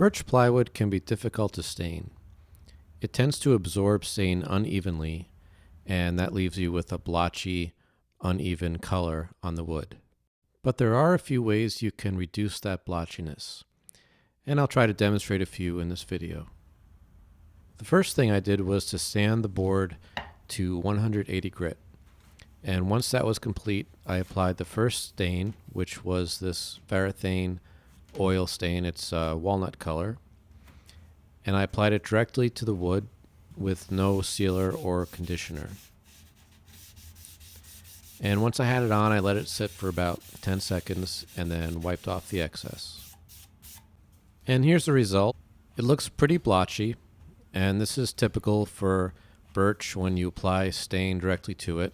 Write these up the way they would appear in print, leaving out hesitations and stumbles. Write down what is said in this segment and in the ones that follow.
Birch plywood can be difficult to stain. It tends to absorb stain unevenly, and that leaves you with a blotchy, uneven color on the wood. But there are a few ways you can reduce that blotchiness, and I'll try to demonstrate a few in this video. The first thing I did was to sand the board to 180 grit, and once that was complete, I applied the first stain, which was this varathane oil stain. It's walnut color, and I applied it directly to the wood with no sealer or conditioner. And once I had it on, I let it sit for about 10 seconds and then wiped off the excess. And here's the result. It looks pretty blotchy, and this is typical for birch when you apply stain directly to it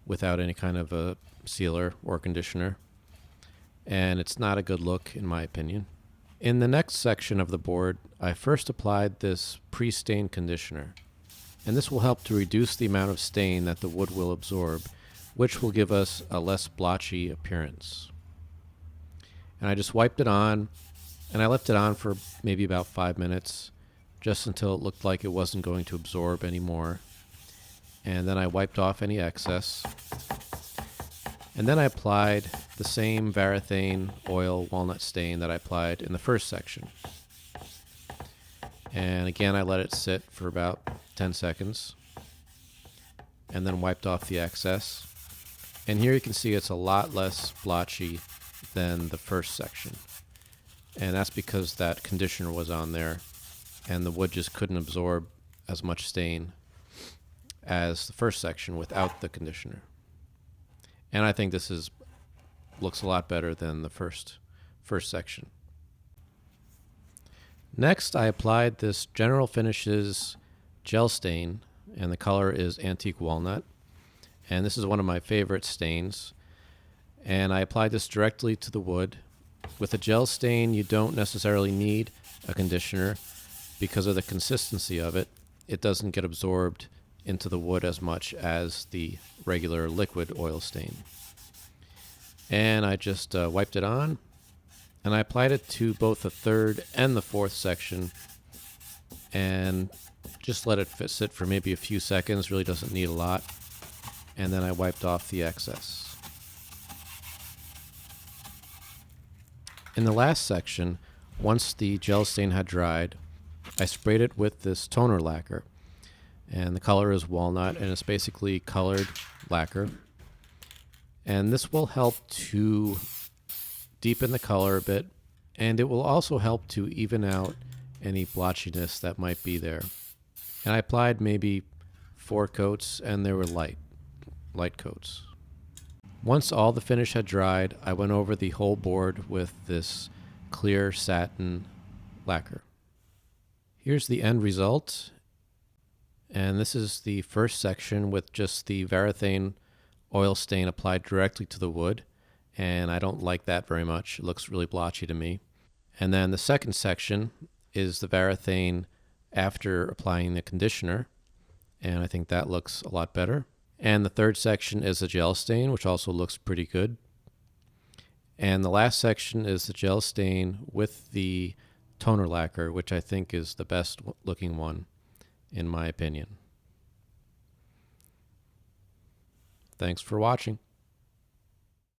without any kind of a sealer or conditioner. And it's not a good look in my opinion. In the next section of the board, I first applied this pre-stain conditioner, and this will help to reduce the amount of stain that the wood will absorb, which will give us a less blotchy appearance. And I just wiped it on, and I left it on for maybe about 5 minutes, just until it looked like it wasn't going to absorb anymore. And then I wiped off any excess. And then I applied the same varathane oil walnut stain that I applied in the first section. And again, I let it sit for about 10 seconds and then wiped off the excess. And here you can see it's a lot less blotchy than the first section. And that's because that conditioner was on there and the wood just couldn't absorb as much stain as the first section without the conditioner. And I think this looks a lot better than the first section. Next, I applied this General Finishes gel stain, and the color is Antique Walnut. And this is one of my favorite stains. And I applied this directly to the wood. With a gel stain, you don't necessarily need a conditioner because of the consistency of it. It doesn't get absorbed into the wood as much as the regular liquid oil stain. And I just wiped it on, and I applied it to both the third and the fourth section, and just let it sit for maybe a few seconds. Really doesn't need a lot. And then I wiped off the excess. In the last section, once the gel stain had dried, I sprayed it with this toner lacquer. And the color is walnut, and it's basically colored lacquer. And this will help to deepen the color a bit, and it will also help to even out any blotchiness that might be there. And I applied maybe 4 coats, and they were light coats. Once all the finish had dried, I went over the whole board with this clear satin lacquer. Here's the end result. And this is the first section with just the varathane oil stain applied directly to the wood. And I don't like that very much. It looks really blotchy to me. And then the second section is the varathane after applying the conditioner. And I think that looks a lot better. And the third section is the gel stain, which also looks pretty good. And the last section is the gel stain with the toner lacquer, which I think is the best looking one, in my opinion. Thanks for watching.